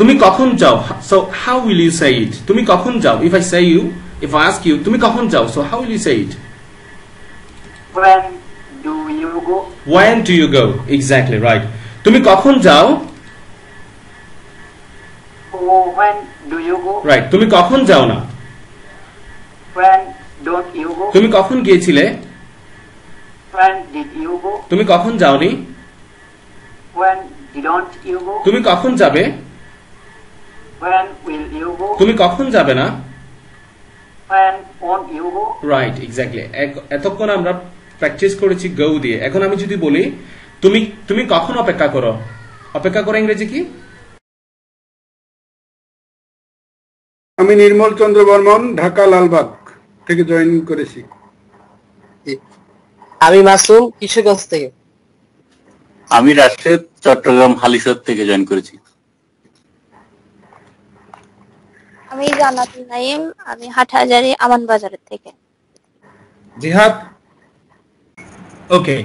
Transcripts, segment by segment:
তুমি কখন যাও? So how will you say it? তুমি কখন যাও? If I ask you, তুমি কখন যাও? So how will you say it? When do you go? When do you go? Exactly right. তুমি কখন যাও? Oh, when do you go? Right. তুমি কখন যাও না? When don't you go? তুমি কখন গিয়েছিলে? When did you go? তুমি কখন যাওনি? When didn't you go? তুমি কখন যাবে? When will you go? তুমি কখন যাবে না? When won't you go? Right, exactly. এতক্ষণ আমরা প্র্যাকটিস করেছি গো দিয়ে। এখন আমি যদি বলি তুমি কখন অপেক্ষা করো? অপেক্ষা করো ইংরেজি কি? আমি নির্মল চন্দ্র বর্মন, ঢাকা লালবাগ থেকে জয়েন করেছি। আমি মাসুম, কিশোরগঞ্জ থেকে। আমি রাজশাহী চট্টগ্রাম হালিশহর থেকে জয়েন করেছি। আমি জান্নাতুল নাইম, আমি হাটহাজারী আমান বাজার থেকে। জিহাদ? Okay.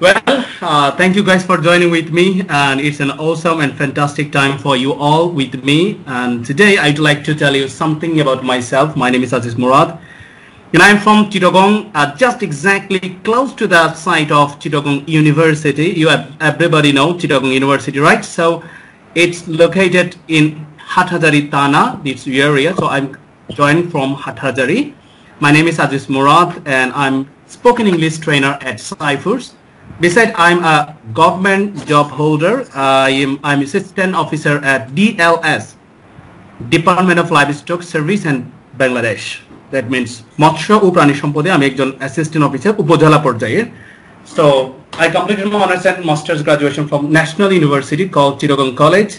Well, thank you guys for joining with me, and it's an awesome and fantastic time for you all with me. And today I'd like to tell you something about myself. My name is Aziz Murad, and I'm from Chittagong, just exactly close to the site of Chittagong University. Everybody know Chittagong University, right? So it's located in Hathazari Thana, this area. So I'm joined from Hathazari. My name is Aziz Murad, and I'm spoken English trainer at Cyphers. Besides, I'm a government job holder. I'm assistant officer at DLS, Department of Livestock Service in Bangladesh. That means মৎস্য ও প্রাণী সম্পদে আমি একজন assistant officer উপজেলা পর্যায়ে। So I completed my honors and master's graduation from National University called Chittagong College,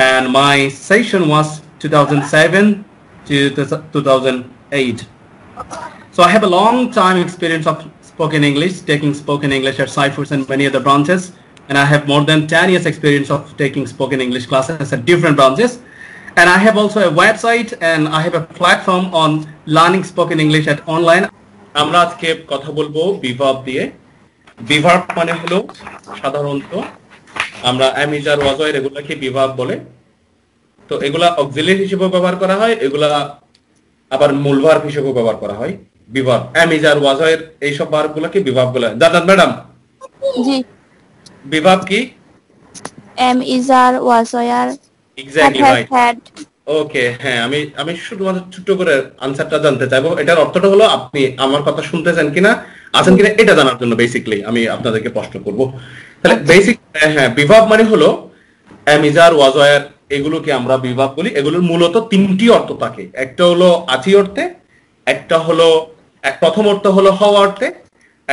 and my session was 2007 to 2008. So I have a long time experience of spoken English, taking spoken English at Cyphers and many other branches, and I have more than 10 years experience of taking spoken English classes at different branches. And I have also a website and I have a platform on learning spoken English at online. আমরা আজকে কথা বলবো be verb দিয়ে। Be verb মানে হলো সাধারণত আমরা amidst আর ওয়াজ এর এগুলাকে বিভার্ব বলে। তো এগুলা অক্সিলিয়ারি হিসেবে ব্যবহার করা হয়, এগুলা আবার মূল ভার্ব হিসেবে ব্যবহার করা হয়। বিভার্ব অ্যামিজ আর ওয়াজ এর এই সব ভার্বগুলোকে বিভার্ব বলে। জান্নাত ম্যাডাম, জি, বিভার্ব কি? এমইজ আর ওয়াজ আর এক্স্যাক্টলি রাইট। ওকে, হ্যাঁ, আমি শুধুমাত্র ছোট করে আনসারটা জানতে চাইবো। এটার অর্থটা হলো আপনি আমার কথা শুনতেছেন কিনা, আছেন কিনা এটা জানার জন্য বেসিক্যালি আমি আপনাদেরকে প্রশ্ন করব। তাহলে বেসিক, হ্যাঁ, বিভার্ব মানে হলো অ্যামিজার ওয়াজয়ার, এগুলোকে আমরা বিভার্ব বলি। এগুলোর মূলত তিনটি অর্থ থাকে। একটা হলো আছি অর্থে, একটা হলো প্রথম অর্থ হলো হওয়া অর্থে,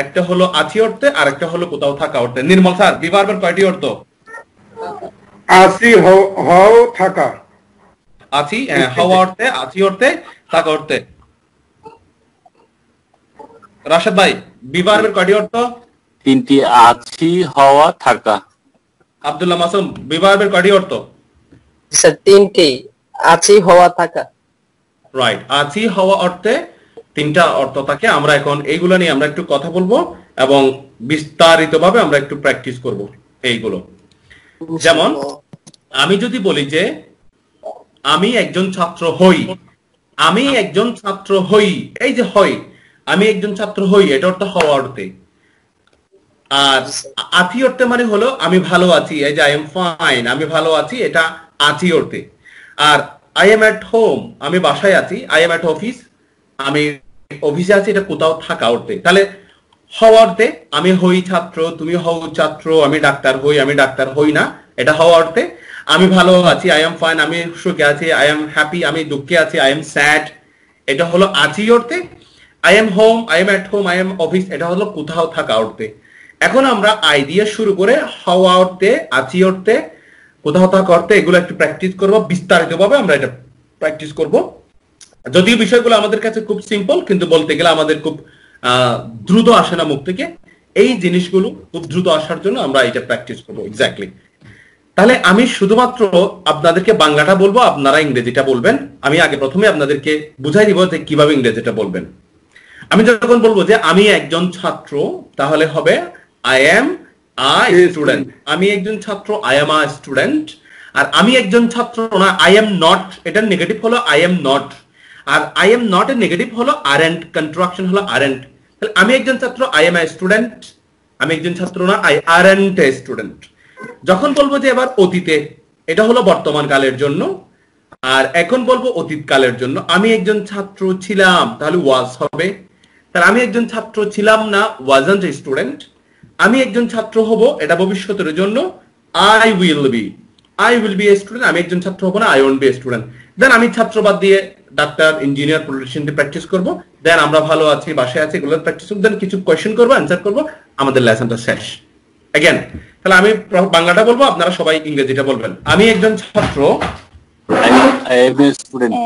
একটা হলো আছি অর্থে, আর একটা হলো কোথাও থাকা অর্থে। নির্মল স্যার, বিভার্বের কয়টি অর্থ? আছি, হও, থাকা। আছি, হওয়া অর্থে, আছি অর্থে, থাকা অর্থে। রাশেদ ভাই, বিভার্বের কয়টি অর্থ? তিনটি, আছি, হওয়া, থাকা। আব্দুল্লাহ মাসুম, বিভার্বের কয়টি অর্থ? স্যার তিনটি, আছি, হওয়া, থাকা। রাইট, আছি হওয়া অর্থে তিনটা অর্থ থাকে। আমরা এখন এইগুলো নিয়ে আমরা একটু কথা বলবো এবং বিস্তারিতভাবে আমরা একটু প্র্যাকটিস করব এইগুলো। যেমন আমি যদি বলি যে আমি একজন ছাত্র হই, আমি একজন ছাত্র হই, এই যে হই, আমি একজন ছাত্র হই, এটা অর্থ হওয়া অর্থে। আর আছি অর্থে মানে হলো আমি ভালো আছি, এই যে আই এম ফাইন, আমি ভালো আছি, এটা আছি অর্থে। আর আই এম এট হোম, আমি বাসায় আছি, আই এম এট অফিস, আমি অফিসে আছি, এটা কোথাও থাকা অর্থে। তাহলে হওয়া অর্থে আমি হই ছাত্র, তুমি হও ছাত্র, আমি ডাক্তার হই, আমি ডাক্তার হই না, এটা হওয়া অর্থে। আমি ভালো আছি, আই এম ফাইন, আমি সুখে আছি, আই এম হ্যাপি, আমি দুঃখে আছি, আই এম স্যাড, এটা হলো আছি অর্থে। I am home, I am at home, I am office, এটা হলো কোথাও থাকা অর্থে। এখন আমরা আই দিয়ে শুরু করে হওয়া অর্থে, আছি অর্থে, কোথাও থাকা অর্থে এগুলো একটু প্র্যাকটিস করবো বিস্তারিতভাবে। আমরা এটা প্র্যাকটিস করব। যদিও বিষয়গুলো আমাদের কাছে খুব সিম্পল, কিন্তু বলতে গেলে আমাদের খুব দ্রুত আসে না মুখ থেকে। এই জিনিসগুলো খুব দ্রুত আসার জন্য আমরা এটা প্র্যাকটিস করবো। এক্স্যাক্টলি। তাহলে আমি শুধুমাত্র আপনাদেরকে বাংলাটা বলবো, আপনারা ইংরেজিটা বলবেন। আমি আগে প্রথমে আপনাদেরকে বুঝাই দিব যে কিভাবে ইংরেজিটা বলবেন। আমি যখন বলবো যে আমি একজন ছাত্র, তাহলে হবে আই এম আ স্টুডেন্ট। আমি একজন ছাত্র, আই এম আ স্টুডেন্ট। আর আমি একজন ছাত্র না, আই এম নট, এটার নেগেটিভ হলো আই এম নট, আর আই এম নট এর নেগেটিভ হলো আরএন্ট, কন্ট্রাকশন হলো আরএন্ট। তাহলে আমি একজন ছাত্র, আই এম এ স্টুডেন্ট, আমি একজন ছাত্র না, আই আরএন্ট এ স্টুডেন্ট। যখন বলবো যে এবার অতীতে, এটা হলো বর্তমান কালের জন্য, আর এখন বলবো অতীত কালের জন্য। আমি একজন ছাত্র ছিলাম, তাহলে ওয়াজ হবে। তাহলে আমি একজন ছাত্র ছিলাম না, ওয়াজন্ট এ স্টুডেন্ট। আমি একজন ছাত্র হব, এটা ভবিষ্যতের জন্য, I will be, I will be a student. আমি একজন ছাত্র হব না, I won't be a student. Then আমি ছাত্র বাদ দিয়ে ডাক্তার, ইঞ্জিনিয়ার, পলিটিশিয়ান দিয়ে প্র্যাকটিস করবো। দেন আমরা ভালো আছি, বাসায় আছি, এগুলো প্র্যাকটিস করবো। দেন কিছু কোয়েশ্চেন করবো, অ্যান্সার করবো, আমাদের লেসনটা শেষ। এগেন, তাহলে আমি বাংলাটা বলবো, আপনারা সবাই ইংরেজিটা বলবেন। আমি একজন ছাত্র, I am a student.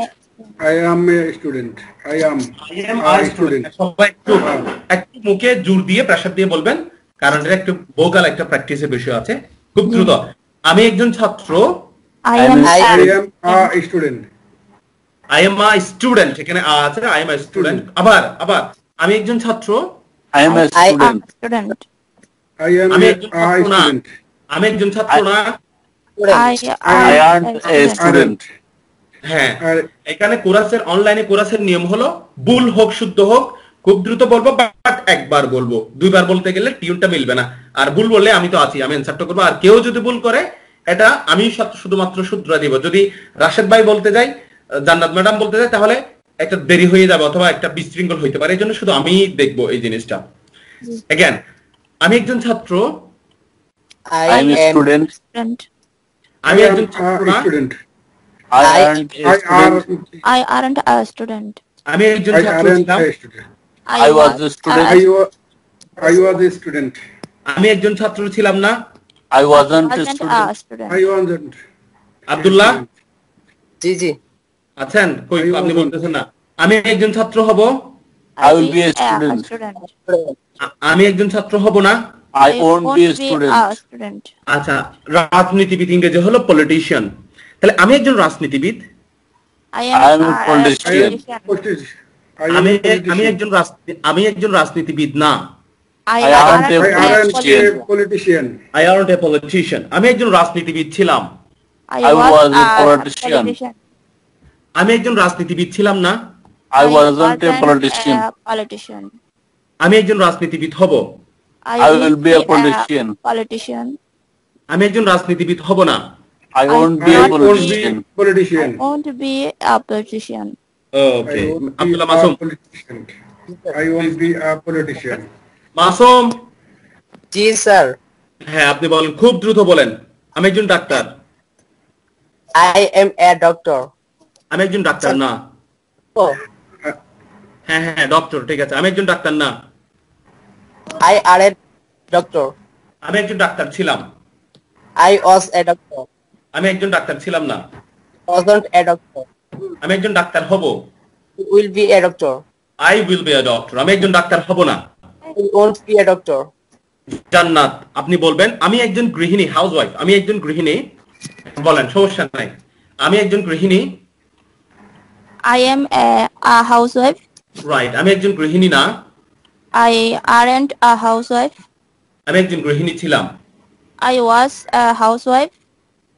I am a student. I am a student. সবাই একটু মুখে জোর দিয়ে, প্রেসার দিয়ে বলবেন, কারণ এটা একটু ভোকাল একটা প্র্যাকটিসের বিষয় আছে। খুব দ্রুত, আমি একজন ছাত্র, I am I am a student. I am a student, এখানে আছে, I am a student। আবার আমি একজন ছাত্র, I am a student. student. I am আমি a একজন ছাত্র না, student. আমি একজন ছাত্র না। I aren't a student. হ্যাঁ, আর- এখানে কোরাসের, অনলাইনে কোরাসের নিয়ম হলো ভুল হোক শুদ্ধ হোক খুব দ্রুত বলবো, বাট একবার বলবো, দুইবার বলতে গেলে টিউনটা মিলবে না। আর ভুল বললে আমি তো আছি, আমি অ্যানসারটা করবো। আর কেউ যদি ভুল করে, এটা আমি শুধুমাত্র শুধরা দিব। যদি রাশেদ ভাই বলতে যাই, জান্নাত ম্যাডাম বলতে যাই, তাহলে একটা দেরি হয়ে যাবে অথবা একটা বিশৃঙ্খল হইতে পারে। এই জন্য শুধু আমি দেখবো এই জিনিসটা। এগেন, আমি একজন ছাত্র, I am a student. student. আমি I am একজন ছাত্র a না, student. I aren't a I student. I aren't a student. আমি একজন ছাত্র aren't ছিলাম, a student. I was a student. I was a student. আমি একজন ছাত্র ছিলাম না। I wasn't a a student. student. I wasn't. Abdullah জি আছেন? কই I আপনি wasn't. বলতেছেন না? আমি একজন ছাত্র হব, I will be a student. আমি একজন ছাত্র হব না। I won't be a student. student. আচ্ছা, রাজনীতিবিদ ইংরেজি হলো পলিটিশিয়ান। তাহলে আমি একজন রাজনীতিবিদ, I I am am a politician. Politician. আমি একজন রাজনীতিবিদ না। I I aren't a I aren't politician. a politician. I aren't a politician. আমি একজন রাজনীতিবিদ ছিলাম। I was a politician. আমি একজন রাজনীতিবিদ ছিলাম না। I wasn't a politician. politician. আমি একজন রাজনীতিবিদ হব। I will be a politician. Politician. আমি একজন রাজনীতিবিদ হব না। I won't be I a won't politician. be politician. I want to be a politician. Okay, I won't be Abdullah a Masum. politician. I won't be a politician. Masum, G sir. হ্যাঁ আপনি বলেন, খুব দ্রুত বলেন। আমি একজন doctor. I am a doctor. আমি একজন ডাক্তার না। Oh, হ্যাঁ ডক্টর, ঠিক আছে। আমি একজন ডাক্তার না। I are a doctor. আমি একজন ডাক্তার ছিলাম। I was a doctor. আমি একজন ডাক্তার ছিলাম না। Wasn't a doctor. আমি একজন ডাক্তার হব। Will be a doctor. I will be a doctor. আমি একজন ডাক্তার হব না। Won't be a doctor. জান্নাত, আপনি বলবেন আমি একজন গৃহিণী, হাউসওয়াইফ। আমি একজন গৃহিণী, বলেন, সমস্যা নাই। আমি একজন গৃহিণী। I am a housewife. Right, আমি একজন গৃহিণী না। I aren't a housewife. আমি একজন গৃহিণী ছিলাম। I was a housewife.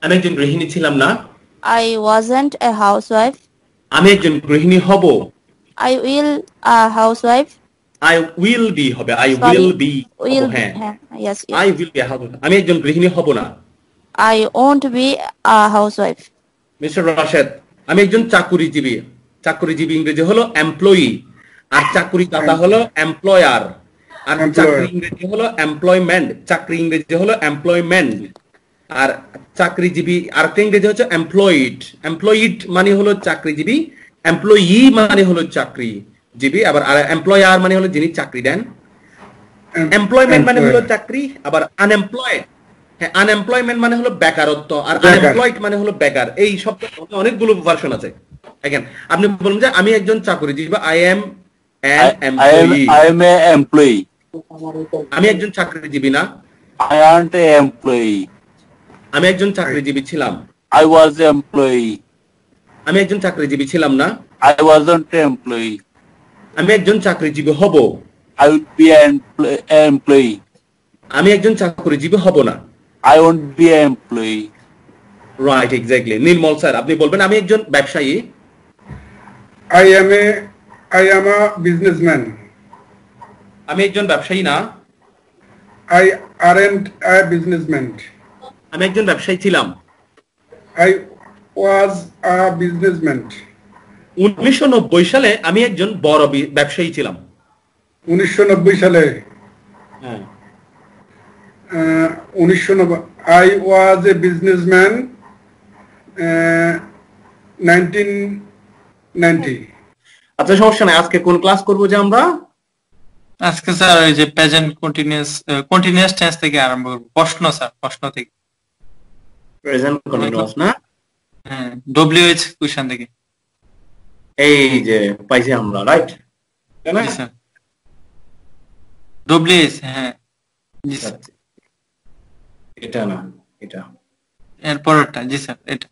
আমি একজন গৃহিণী ছিলাম না। I wasn't a housewife. আমি একজন গৃহিণী হব। I will a housewife. I will be হবে, I Sorry, will be will হ্যাঁ, yes, yes. I will be a housewife। আমি একজন গৃহিণী হব না। I won't be a housewife. Mister Rashed, আমি একজন চাকুরিজীবী। চাকুরিজীবী ইংরেজি হলো এমপ্লয়ি, আর চাকুরিদাতা হলো এমপ্লয়ার, আর চাকরি ইংরেজি হলো এমপ্লয়মেন্ট। চাকরি ইংরেজি হলো এমপ্লয়মেন্ট, আর চাকরিজীবী আরেকটা ইংরেজি হচ্ছে এমপ্লয়েড। এমপ্লয়েড মানে হলো চাকরিজীবী, এমপ্লয়ি মানে হলো চাকরিজীবী, আবার এমপ্লয়ার মানে হলো যিনি চাকরি দেন। এমপ্লয়মেন্ট মানে হলো চাকরি, আবার আনএমপ্লয়েড, হ্যাঁ আনএমপ্লয়মেন্ট মানে হলো বেকারত্ব, আর আনএমপ্লয়েড মানে হলো বেকার। এই শব্দের অনেকগুলো ভার্সন আছে। দেখেন, আপনি বলুন যে আমি একজন চাকরিজীবী, I am an employee. I am a employee. আমি একজন চাকরিজীবী না। I aren't a employee. আমি একজন চাকরিজীবী ছিলাম। I was an employee. আমি একজন চাকরিজীবী ছিলাম না। I wasn't an employee. আমি একজন চাকরিজীবী হব। I will be an employee. আমি একজন চাকরিজীবী হব না। I won't be an employee. Right, exactly. Nirmal sir, আপনি বলবেন আমি একজন ব্যবসায়ী। I am a businessman. আমি একজন ব্যবসায়ী না। I aren't a businessman. আমি একজন ব্যবসায়ী ছিলাম। I was a businessman. 1990 সালে আমি একজন বড় ব্যবসায়ী ছিলাম। 1990 সালে হ্যাঁ। 1990 I was a businessman 1990. আচ্ছা, সমস্যা নাই। আজকে কোন ক্লাস করব যে আমরা? আজকে স্যার ওই যে প্রেজেন্ট কন্টিনিউয়াস টেন্স থেকে আরম্ভ করব। প্রশ্ন স্যার, প্রশ্ন থেকে। প্রেজেন্ট কন্টিনিউয়াস না? হ্যাঁ, WH কোশ্চেন থেকে। এই যে পাইছি আমরা, রাইট? তাই না? জি স্যার, WH। হ্যাঁ জি স্যার। এটা না, এটা এরপরটা। জি স্যার, এটা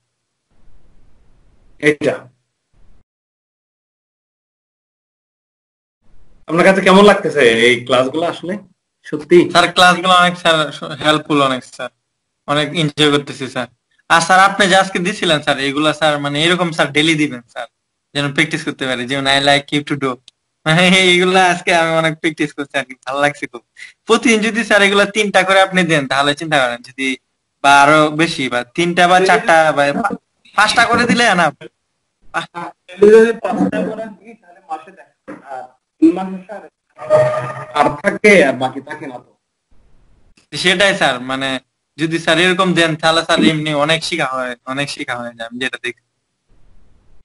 এটা। আপনার কাছে কেমন লাগতেছে এই ক্লাসগুলো? আসলে সত্যি স্যার ক্লাসগুলো অনেক স্যার হেল্পফুল, অনেক স্যার, অনেক এনজয় করতেছি স্যার। আর স্যার আপনি যে আজকে দিছিলেন স্যার, এগুলা স্যার মানে এরকম স্যার ডেইলি দিবেন স্যার, যেন প্র্যাকটিস করতে পারি, যেমন I like you to do. এইগুলা আজকে আমি অনেক প্র্যাকটিস করছি আর কি, ভালো লাগছে খুব। প্রতিদিন যদি স্যার এগুলা 3টা করে আপনি দেন, তাহলে চিন্তা করেন যদি, বা আরো বেশি, বা 3টা বা 4টা বা 5টা করে দিলে না। আর থাকে আর বাকি থাকে না তো। সেটাই স্যার, মানে যদি স্যার এরকম দেন তাহলে স্যার এমনি অনেক শিখা হয়, অনেক শিখা হয়ে যায়। আমি যেটা দেখি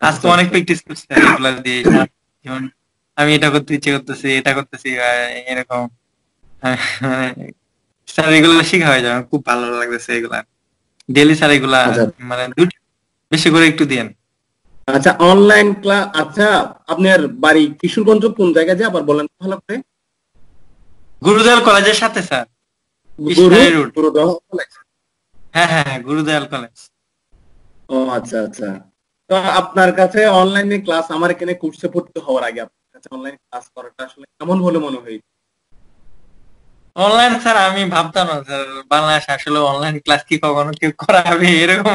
আজকে অনেক প্র্যাকটিস করছি এগুলা দিয়ে। যেমন আমি এটা করতে ইচ্ছে করতেছি, এটা করতেছি, এরকম মানে স্যার এগুলো শিখা হয়ে যায়। আমার খুব ভালো লাগতেছে এগুলা ডেইলি স্যার এগুলা, মানে বেশি করে একটু দিয়েন। আচ্ছা, অনলাইন ক্লাস। আচ্ছা, আপনার বাড়ি কিশোরগঞ্জ কোন জায়গায় যে আবার বলেন ভালো করে? গুরুদয়াল কলেজের সাথে স্যার, হ্যাঁ হ্যাঁ হ্যাঁ, গুরুদয়াল কলেজ। ও আচ্ছা আচ্ছা। তো আপনার কাছে অনলাইনে ক্লাস, আমার এখানে কোর্সে ভর্তি হওয়ার আগে আপনার কাছে অনলাইন ক্লাস করাটা আসলে কেমন হলো মনে হয়? অনলাইন স্যার আমি ভাবতাম না স্যার বাংলাদেশে আসলে অনলাইন ক্লাস কি কখনো কেউ করাবে, এরকম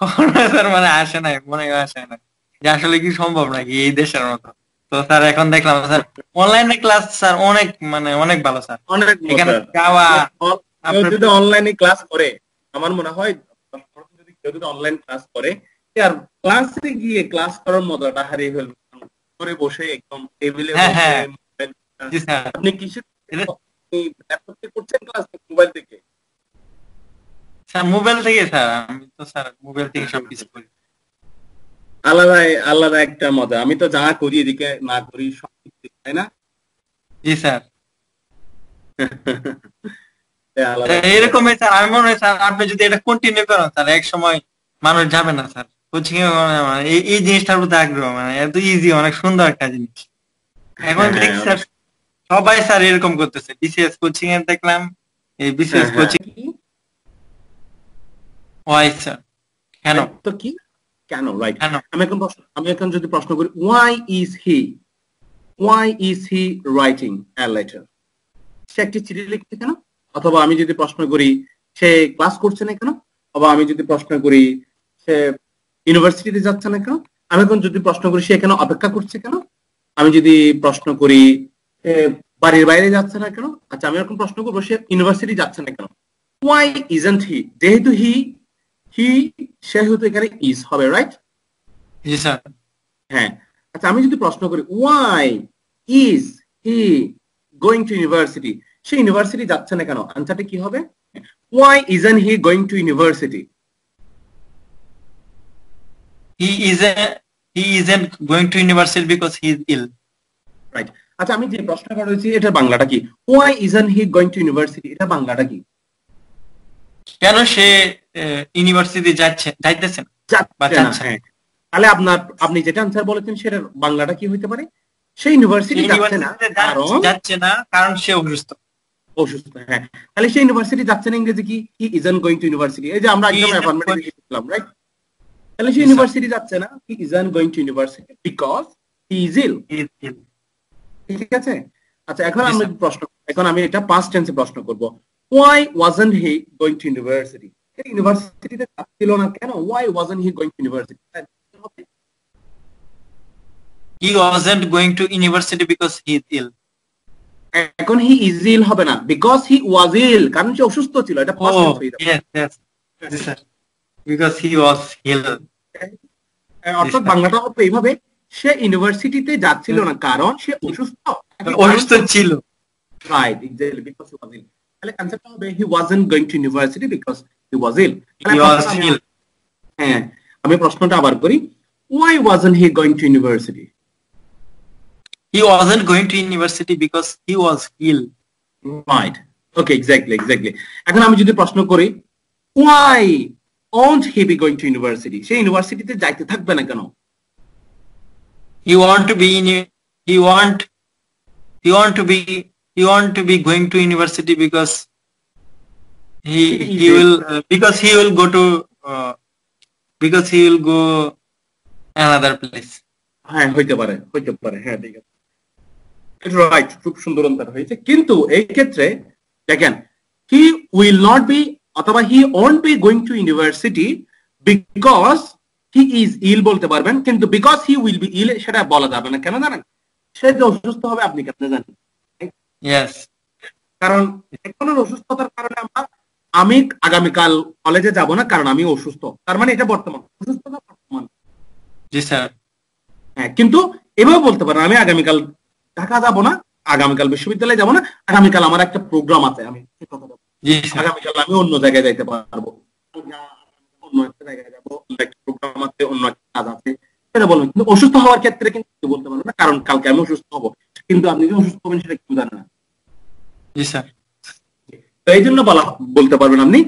কখনো স্যার মানে আসে নাই, মনে আসে না যে আসলে কি সম্ভব নাকি এই দেশের মতো। তো স্যার এখন দেখলাম স্যার অনলাইনে ক্লাস স্যার অনেক মানে অনেক ভালো স্যার। অনেক এখানে যাওয়া, যদি অনলাইনে ক্লাস করে, আমার মনে হয় যদি কেউ যদি অনলাইন ক্লাস করে, আর ক্লাসে গিয়ে ক্লাস করার মজাটা হারিয়ে ফেলবে। করে বসে একদম টেবিলে বসে আপনি কিসের ল্যাপটপ থেকে করছেন ক্লাস, মোবাইল থেকে? স্যার মোবাইল থেকে স্যার, আমি তো স্যার মোবাইল থেকে সবকিছু করি। আলাদা আলাদা একটা মজা। আমি তো যা করি এদিকে না করি সব, তাই না? জি স্যার। এরকমই স্যার, আমি মনে হয় স্যার আপনি যদি এটা কন্টিনিউ করেন স্যার, এক সময় মানুষ যাবে না স্যার কোচিং এ। এই জিনিসটার প্রতি আগ্রহ, মানে এত ইজি, অনেক সুন্দর একটা জিনিস। এখন দেখছি স্যার সবাই স্যার এরকম করতেছে। বিসিএস কোচিং এ দেখলাম, এই বিসিএস কোচিং। ওয়াই স্যার, কেন? তো কি কেন? রাইট। আমি এখন যদি প্রশ্ন করি, why is he writing a letter? সে একটি চিঠি লিখছে কেন? অথবা আমি যদি প্রশ্ন করি সে ক্লাস করছে না কেন? অথবা আমি যদি প্রশ্ন করি সে ইউনিভার্সিটিতে যাচ্ছে না কেন? আমি এখন যদি প্রশ্ন করি সে কেন অপেক্ষা করছে কেন? আমি যদি প্রশ্ন করি বাড়ির বাইরে যাচ্ছে না কেন? আচ্ছা, আমি এখন প্রশ্ন করবো সে ইউনিভার্সিটি যাচ্ছে না কেন? ওয়াই ইজন্ট হি? যেহেতু হি সেহেতু এখানে ইজ হবে, রাইট? জি স্যার। হ্যাঁ। আচ্ছা, আমি যদি প্রশ্ন করি why is he going to university? সে ইউনিভার্সিটি যাচ্ছে না কেন? আনসারটা কি হবে? Why isn't he going to university? He isn't going to university because he is ill. Right. আচ্ছা, আমি যে প্রশ্নটা করেছি এটার বাংলাটা কি? Why isn't he going to university, এটা বাংলাটা কি? কেন সে ইউনিভার্সিটি যাইতেছে না? তাহলে আপনি যেটা আনসার বলেছেন সেটার বাংলাটা কি হইতে পারে? সে ইউনিভার্সিটি যাচ্ছে না কারণ সে অসুস্থ। হ্যাঁ। তাহলে সে ইউনিভার্সিটি যাচ্ছে না, ইংরেজি কি? হি ইজন্ট গোয়িং টু ইউনিভার্সিটি। এই যে আমরা একদম অ্যাফার্মেটিভ লিখলাম, রাইট? তাহলে সে ইউনিভার্সিটি যাচ্ছে না, he isn't going to university because he is ill. ঠিক আছে। আচ্ছা, এখন আমি এটা পাস্ট টেন্সে প্রশ্ন করব। Why wasn't he going to university? ইউনিভার্সিটিতে যাচ্ছিল না কেন? Why wasn't he going to university? He wasn't going to university because he is ill. এখন হি ইজ ইল হবে না, বিকজ হি ওয়াজ ইল, কারণ সে অসুস্থ ছিল। এটা past tense হয়ে যাবে। Yes. Yes, sir. Because he was ill. অর্থাৎ বাংলাটা হবে এইভাবে, সে ইউনিভার্সিটিতে যাচ্ছিল না কারণ সে অসুস্থ। অসুস্থ ছিল। Right, exactly, because he was ill. তাহলে কনসেপ্টটা হবে he wasn't going to university because he was ill. He was ill. হ্যাঁ, আমি প্রশ্নটা আবার করি, why wasn't he going to university? He wasn't going to university because he was ill. Right. Okay, exactly. এখন আমি যদি প্রশ্ন করি, why won't he be going to university? সে ইউনিভার্সিটিতে যাইতে থাকবে না কেন? He want to be going to university because he will go another place. হ্যাঁ, হইতে পারে, হ্যাঁ, ঠিক আছে, রাইট, খুব সুন্দর অন্তর হয়েছে। কিন্তু এই ক্ষেত্রে দেখেন, হি উইল নট বি অথবা he won't be going to university because he is ill বলতে পারবেন, কিন্তু because he will be ill সেটা বলা যাবে না। কেন জানেন? সে যে অসুস্থ হবে আপনি কেন জানেন? Yes. কারণ একজনের অসুস্থতার কারণে আমি আগামীকাল কলেজে যাব না কারণ আমি অসুস্থ, তার মানে এটা বর্তমান অসুস্থতা বর্তমান। জি স্যার। হ্যাঁ, কিন্তু এভাবে বলতে পারেন আমি আগামীকাল ঢাকা যাব না, আগামীকাল বিশ্ববিদ্যালয়ে যাব না, আগামীকাল আমার একটা প্রোগ্রাম আছে, আমি আগামীকাল আমি অন্য জায়গায় যাইতে পারবো, অন্য একটা জায়গায় যাবো, একটা প্রোগ্রাম আছে, অন্য একটা কাজ আছে, সেটা বলবেন। কিন্তু অসুস্থ হওয়ার ক্ষেত্রে কিন্তু বলতে পারবেন না কারণ কালকে আমি অসুস্থ হবো, কিন্তু আপনি যে অসুস্থ হবেন সেটা কেউ জানে না। জি স্যার। তো এই জন্য বলতে পারবেন আপনি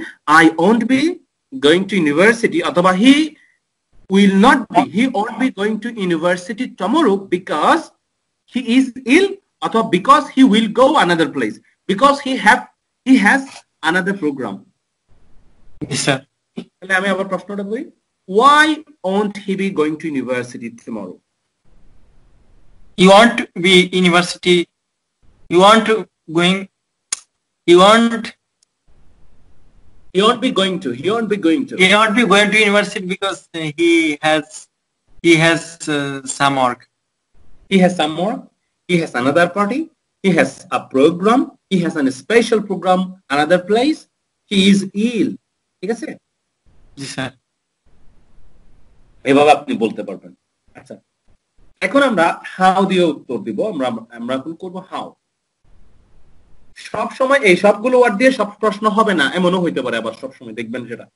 I won't be going to university অথবা he won't be going to university tomorrow because he is ill অথবা because he will go another place because he has another program. G sir. তাহলে আমি আবার প্রশ্নটা করি, why won't he be going to university tomorrow? He won't be going to university because he has some work. He has some work, he has another party, he has a program, he has a special program, another place, he is ill. ঠিক আছে? জি sir. এভাবে আপনি বলতে পারবেন। আচ্ছা, এখন আমরা how দিয়ে উত্তর দিব। আমরা এখন করব হাউ। সব সময় এই সবগুলো ওয়ার্ড দিয়ে সব প্রশ্ন হবে না, এমনও হইতে পারে আবার সব সময় দেখবেন সেটা